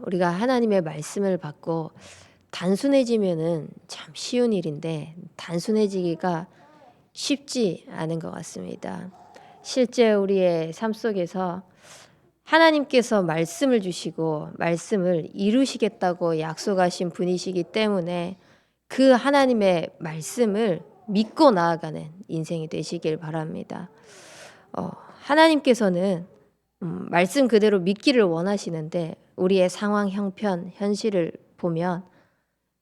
우리가 하나님의 말씀을 받고 단순해지면은 참 쉬운 일인데 단순해지기가 쉽지 않은 것 같습니다. 실제 우리의 삶 속에서 하나님께서 말씀을 주시고 말씀을 이루시겠다고 약속하신 분이시기 때문에 그 하나님의 말씀을 믿고 나아가는 인생이 되시길 바랍니다. 하나님께서는 말씀 그대로 믿기를 원하시는데 우리의 상황, 형편, 현실을 보면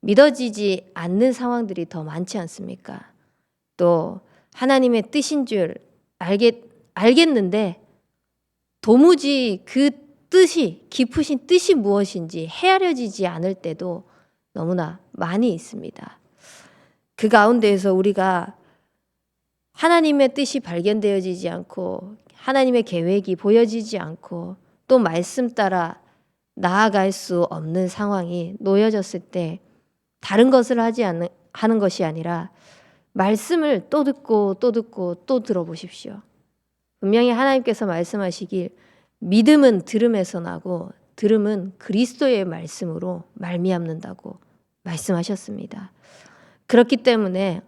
믿어지지 않는 상황들이 더 많지 않습니까? 또 하나님의 뜻인 줄 알겠는데 도무지 그 뜻이, 깊으신 뜻이 무엇인지 헤아려지지 않을 때도 너무나 많이 있습니다. 그 가운데에서 우리가 하나님의 뜻이 발견되어지지 않고 하나님의 계획이 보여지지 않고 또 말씀 따라 나아갈 수 없는 상황이 놓여졌을 때 다른 것을 하는 것이 아니라 말씀을 또 듣고 또 듣고 또 들어보십시오. 분명히 하나님께서 말씀하시길 믿음은 들음에서 나고 들음은 그리스도의 말씀으로 말미암는다고 말씀하셨습니다. 그렇기 때문에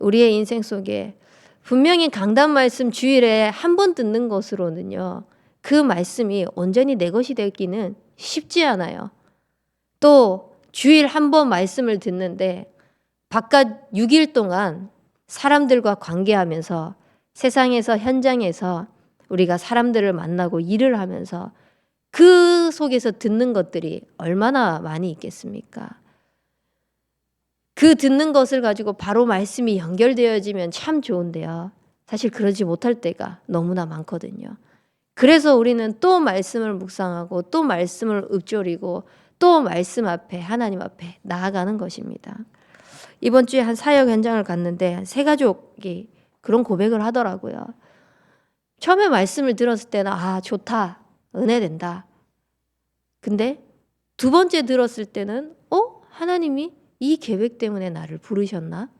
우리의 인생 속에 분명히 강단 말씀 주일에 한 번 듣는 것으로는요, 그 말씀이 온전히 내 것이 되기는 쉽지 않아요. 또 주일 한 번 말씀을 듣는데 바깥 6일 동안 사람들과 관계하면서 세상에서 현장에서 우리가 사람들을 만나고 일을 하면서 그 속에서 듣는 것들이 얼마나 많이 있겠습니까? 그 듣는 것을 가지고 바로 말씀이 연결되어지면 참 좋은데요. 사실 그러지 못할 때가 너무나 많거든요. 그래서 우리는 또 말씀을 묵상하고 또 말씀을 읊조리고 또 말씀 앞에 하나님 앞에 나아가는 것입니다. 이번 주에 한 사역 현장을 갔는데 세 가족이 그런 고백을 하더라고요. 처음에 말씀을 들었을 때는 좋다, 은혜된다. 근데 두 번째 들었을 때는 하나님이 이 계획 때문에 나를 부르셨나?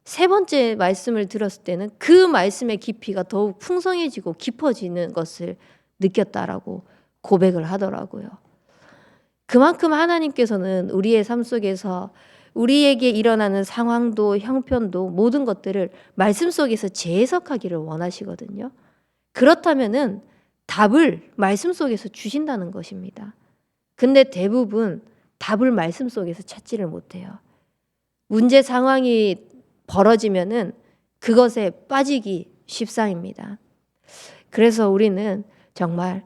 세 번째 말씀을 들었을 때는 그 말씀의 깊이가 더욱 풍성해지고 깊어지는 것을 느꼈다라고 고백을 하더라고요. 그만큼 하나님께서는 우리의 삶 속에서 우리에게 일어나는 상황도 형편도 모든 것들을 말씀 속에서 재해석하기를 원하시거든요. 그렇다면은 답을 말씀 속에서 주신다는 것입니다. 근데 대부분 답을 말씀 속에서 찾지를 못해요. 문제 상황이 벌어지면은 그것에 빠지기 십상입니다. 그래서 우리는 정말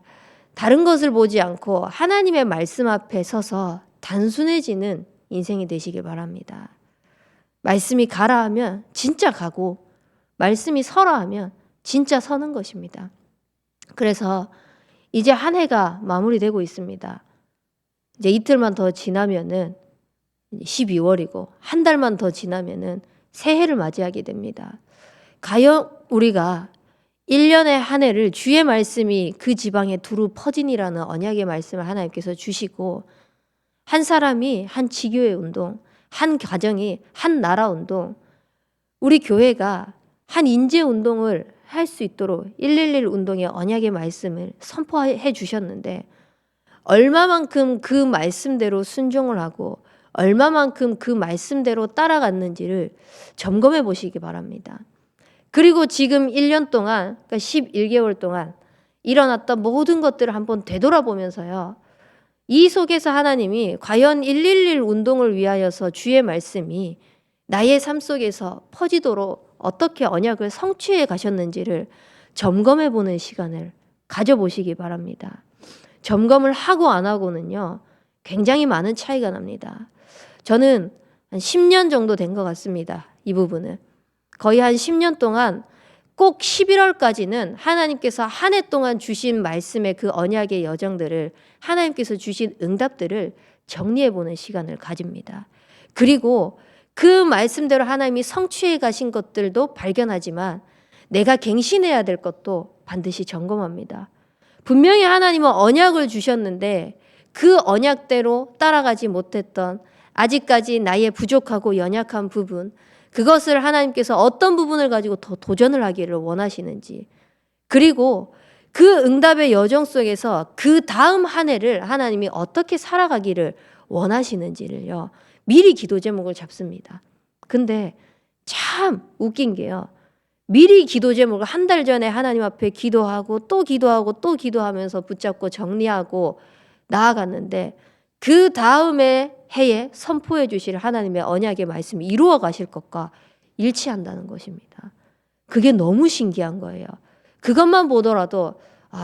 다른 것을 보지 않고 하나님의 말씀 앞에 서서 단순해지는 인생이 되시길 바랍니다. 말씀이 가라 하면 진짜 가고 말씀이 서라 하면 진짜 서는 것입니다. 그래서 이제 한 해가 마무리되고 있습니다. 이제 이틀만 더 지나면은 12월이고 한 달만 더 지나면은 새해를 맞이하게 됩니다. 과연 우리가 1년의 한 해를 주의 말씀이 그 지방에 두루 퍼지니라는 언약의 말씀을 하나님께서 주시고 한 사람이 한 지교회 운동, 한 가정이 한 나라 운동, 우리 교회가 한 인재 운동을 할 수 있도록 111 운동의 언약의 말씀을 선포해 주셨는데 얼마만큼 그 말씀대로 순종을 하고 얼마만큼 그 말씀대로 따라갔는지를 점검해 보시기 바랍니다. 그리고 지금 1년 동안, 그러니까 11개월 동안 일어났던 모든 것들을 한번 되돌아보면서요. 이 속에서 하나님이 과연 111 운동을 위하여서 주의 말씀이 나의 삶 속에서 퍼지도록 어떻게 언약을 성취해 가셨는지를 점검해 보는 시간을 가져보시기 바랍니다. 점검을 하고 안 하고는요. 굉장히 많은 차이가 납니다. 저는 한 10년 정도 된 것 같습니다. 이 부분은. 거의 한 10년 동안 꼭 11월까지는 하나님께서 한 해 동안 주신 말씀의 그 언약의 여정들을 하나님께서 주신 응답들을 정리해보는 시간을 가집니다. 그리고 그 말씀대로 하나님이 성취해 가신 것들도 발견하지만 내가 갱신해야 될 것도 반드시 점검합니다. 분명히 하나님은 언약을 주셨는데 그 언약대로 따라가지 못했던 아직까지 나의 부족하고 연약한 부분, 그것을 하나님께서 어떤 부분을 가지고 더 도전을 하기를 원하시는지, 그리고 그 응답의 여정 속에서 그 다음 한 해를 하나님이 어떻게 살아가기를 원하시는지를요, 미리 기도 제목을 잡습니다. 근데 참 웃긴 게요, 미리 기도 제목을 한 달 전에 하나님 앞에 기도하고 또 기도하고 또 기도하면서 붙잡고 정리하고 나아갔는데 그 다음에 해에 선포해 주실 하나님의 언약의 말씀이 이루어 가실 것과 일치한다는 것입니다. 그게 너무 신기한 거예요. 그것만 보더라도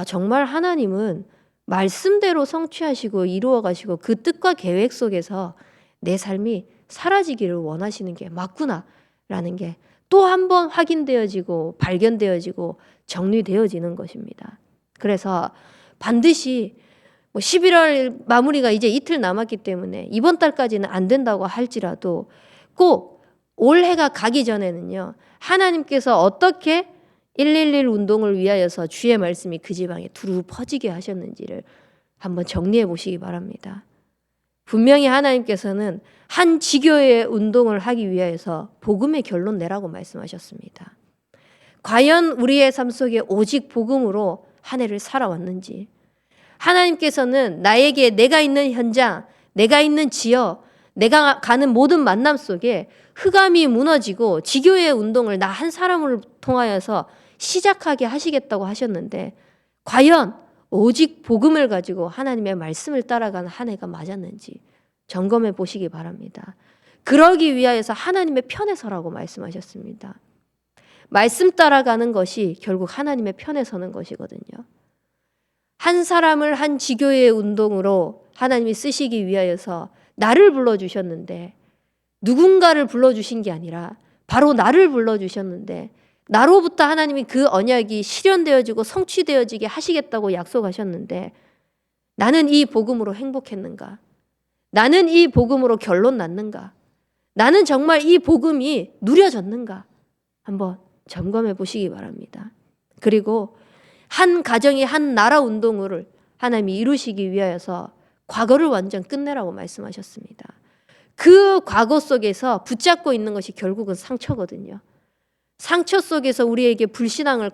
정말 하나님은 말씀대로 성취하시고 이루어 가시고 그 뜻과 계획 속에서 내 삶이 사라지기를 원하시는 게 맞구나라는 게 또 한 번 확인되어지고 발견되어지고 정리되어지는 것입니다. 그래서 반드시 11월 마무리가 이제 이틀 남았기 때문에 이번 달까지는 안 된다고 할지라도 꼭 올해가 가기 전에는요, 하나님께서 어떻게 111 운동을 위하여서 주의 말씀이 그 지방에 두루 퍼지게 하셨는지를 한번 정리해 보시기 바랍니다. 분명히 하나님께서는 한 지교의 운동을 하기 위하여서 복음의 결론 내라고 말씀하셨습니다. 과연 우리의 삶 속에 오직 복음으로 한 해를 살아왔는지, 하나님께서는 나에게 내가 있는 현장, 내가 있는 지역, 내가 가는 모든 만남 속에 흑암이 무너지고 지교의 운동을 나 한 사람을 통하여서 시작하게 하시겠다고 하셨는데 과연 오직 복음을 가지고 하나님의 말씀을 따라가는 한 해가 맞았는지 점검해 보시기 바랍니다. 그러기 위하여서 하나님의 편에 서라고 말씀하셨습니다. 말씀 따라가는 것이 결국 하나님의 편에 서는 것이거든요. 한 사람을 한 지교의 운동으로 하나님이 쓰시기 위하여서 나를 불러주셨는데 누군가를 불러주신 게 아니라 바로 나를 불러주셨는데 나로부터 하나님이 그 언약이 실현되어지고 성취되어지게 하시겠다고 약속하셨는데 나는 이 복음으로 행복했는가? 나는 이 복음으로 결론 났는가? 나는 정말 이 복음이 누려졌는가? 한번 점검해 보시기 바랍니다. 그리고 한 가정이 한 나라 운동을 하나님이 이루시기 위하여서 과거를 완전 끝내라고 말씀하셨습니다. 그 과거 속에서 붙잡고 있는 것이 결국은 상처거든요. 상처 속에서 우리에게 불신앙을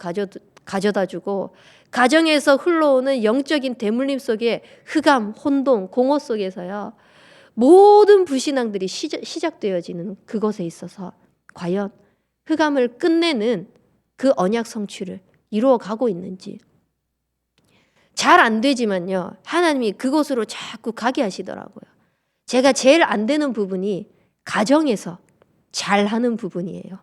가져다 주고 가정에서 흘러오는 영적인 대물림 속에 흑암, 혼돈, 공허 속에서요, 모든 불신앙들이 시작되어지는 그것에 있어서 과연 흑암을 끝내는 그 언약 성취를 이루어 가고 있는지. 잘 안 되지만요, 하나님이 그곳으로 자꾸 가게 하시더라고요. 제가 제일 안 되는 부분이 가정에서 잘하는 부분이에요.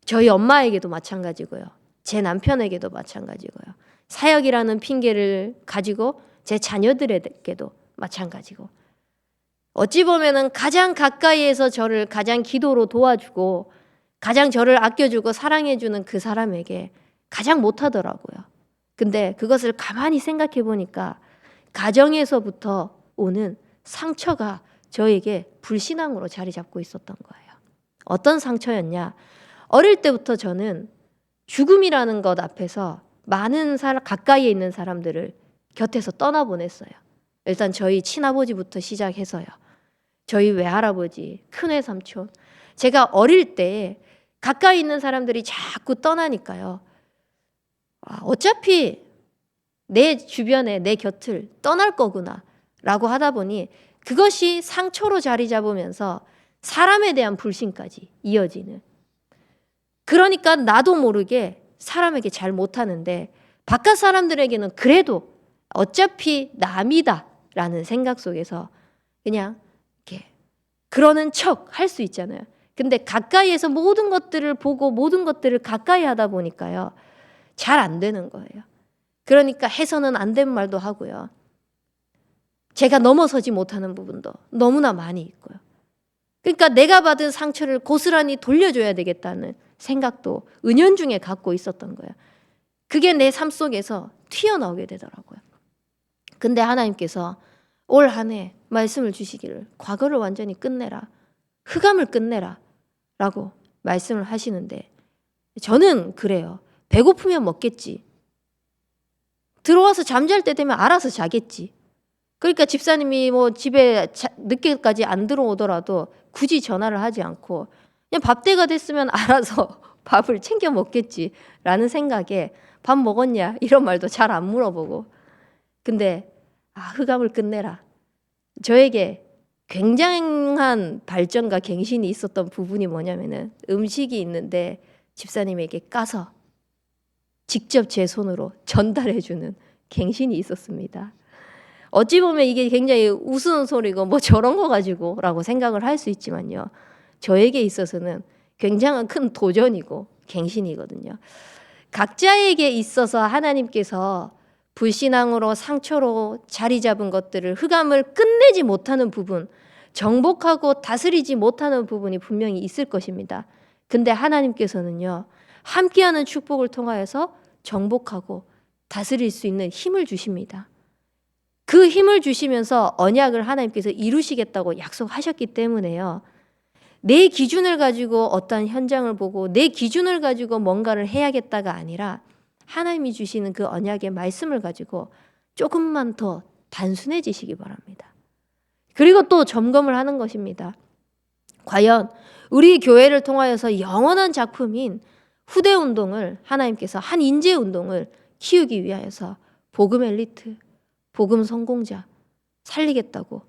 저희 엄마에게도 마찬가지고요. 제 남편에게도 마찬가지고요. 사역이라는 핑계를 가지고 제 자녀들에게도 마찬가지고. 어찌 보면은 가장 가까이에서 저를 가장 기도로 도와주고 가장 저를 아껴주고 사랑해주는 그 사람에게 가장 못하더라고요. 근데 그것을 가만히 생각해 보니까 가정에서부터 오는 상처가 저에게 불신앙으로 자리 잡고 있었던 거예요. 어떤 상처였냐? 어릴 때부터 저는 죽음이라는 것 앞에서 많은 가까이에 있는 사람들을 곁에서 떠나보냈어요. 일단 저희 친아버지부터 시작해서요. 저희 외할아버지, 큰외삼촌. 제가 어릴 때 가까이 있는 사람들이 자꾸 떠나니까요. 어차피 내 주변에 내 곁을 떠날 거구나 라고 하다 보니 그것이 상처로 자리 잡으면서 사람에 대한 불신까지 이어지는. 그러니까 나도 모르게 사람에게 잘 못하는데 바깥 사람들에게는 그래도 어차피 남이다 라는 생각 속에서 그냥 이렇게 그러는 척 할 수 있잖아요. 근데 가까이에서 모든 것들을 보고 모든 것들을 가까이 하다 보니까요, 잘 안 되는 거예요. 그러니까 해서는 안 된 말도 하고요. 제가 넘어서지 못하는 부분도 너무나 많이 있고요. 그러니까 내가 받은 상처를 고스란히 돌려줘야 되겠다는 생각도 은연중에 갖고 있었던 거예요. 그게 내 삶 속에서 튀어나오게 되더라고요. 근데 하나님께서 올 한 해 말씀을 주시기를 과거를 완전히 끝내라. 흑암을 끝내라. 라고 말씀을 하시는데 저는 그래요. 배고프면 먹겠지. 들어와서 잠잘 때 되면 알아서 자겠지. 그러니까 집사님이 집에 늦게까지 안 들어오더라도 굳이 전화를 하지 않고 그냥 밥때가 됐으면 알아서 밥을 챙겨 먹겠지라는 생각에 밥 먹었냐 이런 말도 잘 안 물어보고, 근데 흑암을 끝내라. 저에게 굉장한 발전과 갱신이 있었던 부분이 뭐냐면은 음식이 있는데 집사님에게 까서 직접 제 손으로 전달해주는 갱신이 있었습니다. 어찌 보면 이게 굉장히 우스운 소리고 뭐 저런 거 가지고라고 생각을 할 수 있지만요, 저에게 있어서는 굉장한 큰 도전이고 갱신이거든요. 각자에게 있어서 하나님께서 불신앙으로 상처로 자리 잡은 것들을, 흑암을 끝내지 못하는 부분, 정복하고 다스리지 못하는 부분이 분명히 있을 것입니다. 근데 하나님께서는요, 함께하는 축복을 통하여서 정복하고 다스릴 수 있는 힘을 주십니다. 그 힘을 주시면서 언약을 하나님께서 이루시겠다고 약속하셨기 때문에요, 내 기준을 가지고 어떤 현장을 보고 내 기준을 가지고 뭔가를 해야겠다가 아니라 하나님이 주시는 그 언약의 말씀을 가지고 조금만 더 단순해지시기 바랍니다. 그리고 또 점검을 하는 것입니다. 과연 우리 교회를 통하여서 영원한 작품인 후대 운동을, 하나님께서 한 인재 운동을 키우기 위하여서 복음 엘리트, 복음 성공자 살리겠다고,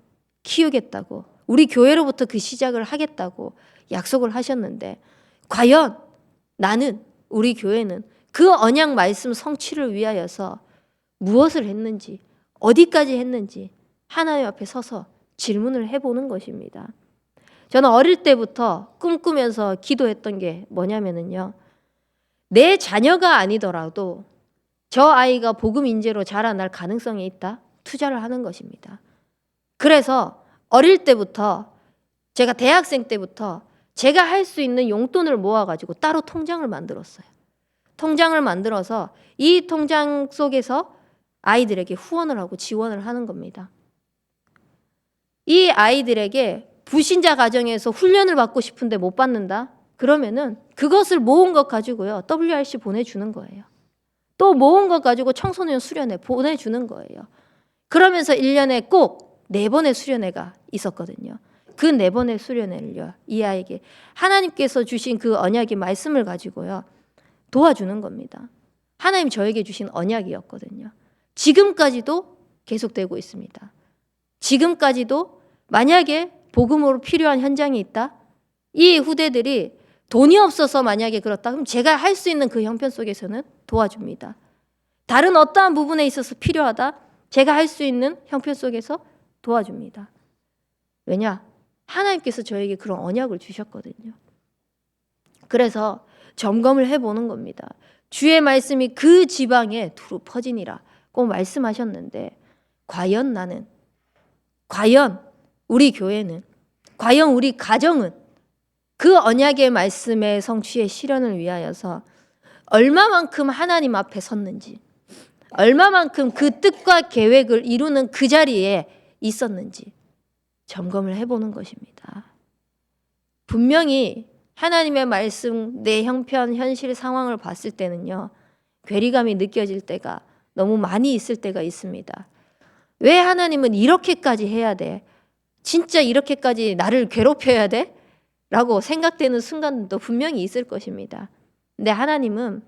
키우겠다고, 우리 교회로부터 그 시작을 하겠다고 약속을 하셨는데, 과연 나는, 우리 교회는 그 언약 말씀 성취를 위하여서 무엇을 했는지, 어디까지 했는지 하나님 앞에 서서 질문을 해보는 것입니다. 저는 어릴 때부터 꿈꾸면서 기도했던 게 뭐냐면요, 내 자녀가 아니더라도 저 아이가 복음 인재로 자라날 가능성이 있다, 투자를 하는 것입니다. 그래서 어릴 때부터, 제가 대학생 때부터 제가 할 수 있는 용돈을 모아가지고 따로 통장을 만들었어요. 통장을 만들어서 이 통장 속에서 아이들에게 후원을 하고 지원을 하는 겁니다. 이 아이들에게 불신자 가정에서 훈련을 받고 싶은데 못 받는다? 그러면은 그것을 모은 것 가지고요, WRC 보내주는 거예요. 또 모은 것 가지고 청소년 수련회 보내주는 거예요. 그러면서 1년에 꼭 4번의 수련회가 있었거든요. 그 4번의 수련회를요, 이 아이에게 하나님께서 주신 그 언약의 말씀을 가지고요 도와주는 겁니다. 하나님 저에게 주신 언약이었거든요. 지금까지도 계속되고 있습니다. 지금까지도 만약에 복음으로 필요한 현장이 있다, 이 후대들이 돈이 없어서 만약에 그렇다 그럼 제가 할 수 있는 그 형편 속에서는 도와줍니다. 다른 어떠한 부분에 있어서 필요하다, 제가 할 수 있는 형편 속에서 도와줍니다. 왜냐? 하나님께서 저에게 그런 언약을 주셨거든요. 그래서 점검을 해보는 겁니다. 주의 말씀이 그 지방에 두루 퍼지니라 꼭 말씀하셨는데, 과연 나는, 과연 우리 교회는, 과연 우리 가정은 그 언약의 말씀의 성취의 실현을 위하여서 얼마만큼 하나님 앞에 섰는지, 얼마만큼 그 뜻과 계획을 이루는 그 자리에 있었는지 점검을 해보는 것입니다. 분명히 하나님의 말씀, 내 형편, 현실 상황을 봤을 때는요, 괴리감이 느껴질 때가 너무 많이 있을 때가 있습니다. 왜 하나님은 이렇게까지 해야 돼? 진짜 이렇게까지 나를 괴롭혀야 돼? 라고 생각되는 순간도 분명히 있을 것입니다. 근데 하나님은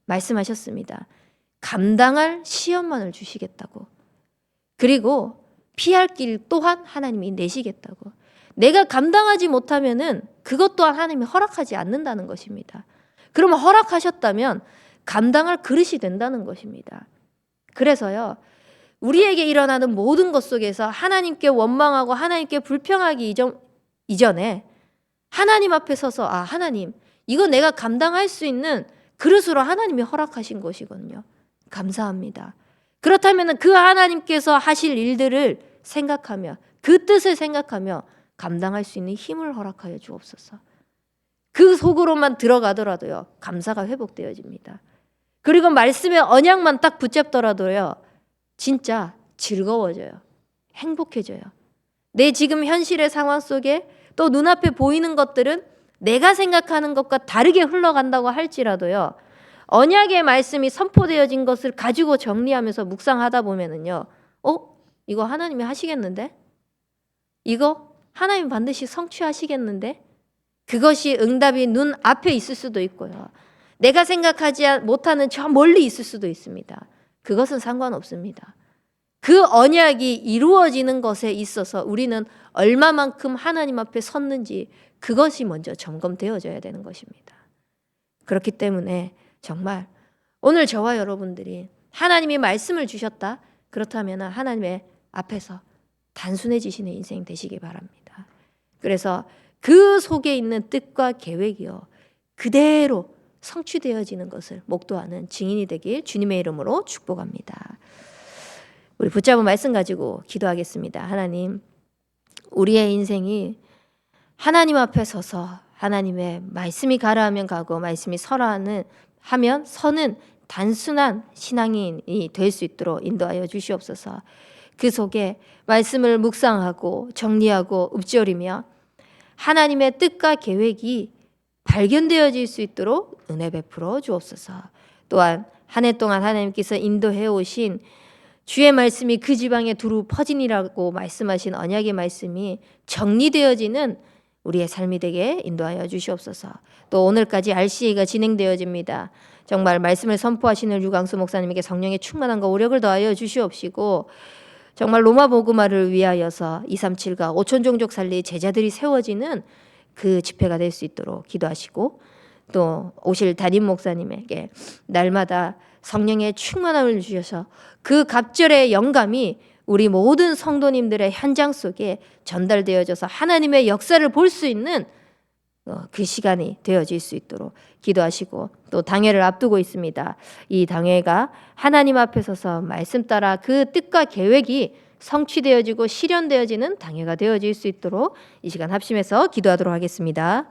말씀하셨습니다. 감당할 시험만을 주시겠다고. 그리고 피할 길 또한 하나님이 내시겠다고. 내가 감당하지 못하면은 그것 또한 하나님이 허락하지 않는다는 것입니다. 그러면 허락하셨다면 감당할 그릇이 된다는 것입니다. 그래서요, 우리에게 일어나는 모든 것 속에서 하나님께 원망하고 하나님께 불평하기 이전에 하나님 앞에 서서, 하나님, 이거 내가 감당할 수 있는 그릇으로 하나님이 허락하신 것이거든요. 감사합니다. 그렇다면 그 하나님께서 하실 일들을 생각하며, 그 뜻을 생각하며 감당할 수 있는 힘을 허락하여 주옵소서. 그 속으로만 들어가더라도요, 감사가 회복되어집니다. 그리고 말씀의 언약만 딱 붙잡더라도요, 진짜 즐거워져요. 행복해져요. 내 지금 현실의 상황 속에 또 눈앞에 보이는 것들은 내가 생각하는 것과 다르게 흘러간다고 할지라도요, 언약의 말씀이 선포되어진 것을 가지고 정리하면서 묵상하다 보면은요, 이거 하나님이 하시겠는데? 이거 하나님 반드시 성취하시겠는데? 그것이 응답이 눈 앞에 있을 수도 있고요. 내가 생각하지 못하는 저 멀리 있을 수도 있습니다. 그것은 상관없습니다. 그 언약이 이루어지는 것에 있어서 우리는 얼마만큼 하나님 앞에 섰는지 그것이 먼저 점검되어져야 되는 것입니다. 그렇기 때문에 정말 오늘 저와 여러분들이 하나님이 말씀을 주셨다. 그렇다면 하나님의 앞에서 단순해지시는 인생 되시기 바랍니다. 그래서 그 속에 있는 뜻과 계획이요 그대로 성취되어지는 것을 목도하는 증인이 되길 주님의 이름으로 축복합니다. 우리 붙잡은 말씀 가지고 기도하겠습니다. 하나님, 우리의 인생이 하나님 앞에 서서 하나님의 말씀이 가라 하면 가고 말씀이 서라 하면 서는 단순한 신앙인이 될 수 있도록 인도하여 주시옵소서. 그 속에 말씀을 묵상하고 정리하고 읊조리며 하나님의 뜻과 계획이 발견되어질 수 있도록 은혜 베풀어 주옵소서. 또한 한 해 동안 하나님께서 인도해 오신 주의 말씀이 그 지방에 두루 퍼지니라고 말씀하신 언약의 말씀이 정리되어지는 우리의 삶이 되게 인도하여 주시옵소서. 또 오늘까지 RCA가 진행되어집니다. 정말 말씀을 선포하시는 류광수 목사님에게 성령의 충만함과 오력을 더하여 주시옵시고 정말 로마 복음화를 위하여서 237가 5천 종족 살리 제자들이 세워지는 그 집회가 될 수 있도록 기도하시고 또 오실 담임 목사님에게 날마다 성령의 충만함을 주셔서 그 갑절의 영감이 우리 모든 성도님들의 현장 속에 전달되어져서 하나님의 역사를 볼 수 있는 그 시간이 되어질 수 있도록 기도하시고 또 당회를 앞두고 있습니다. 이 당회가 하나님 앞에 서서 말씀 따라 그 뜻과 계획이 성취되어지고 실현되어지는 당회가 되어질 수 있도록 이 시간 합심해서 기도하도록 하겠습니다.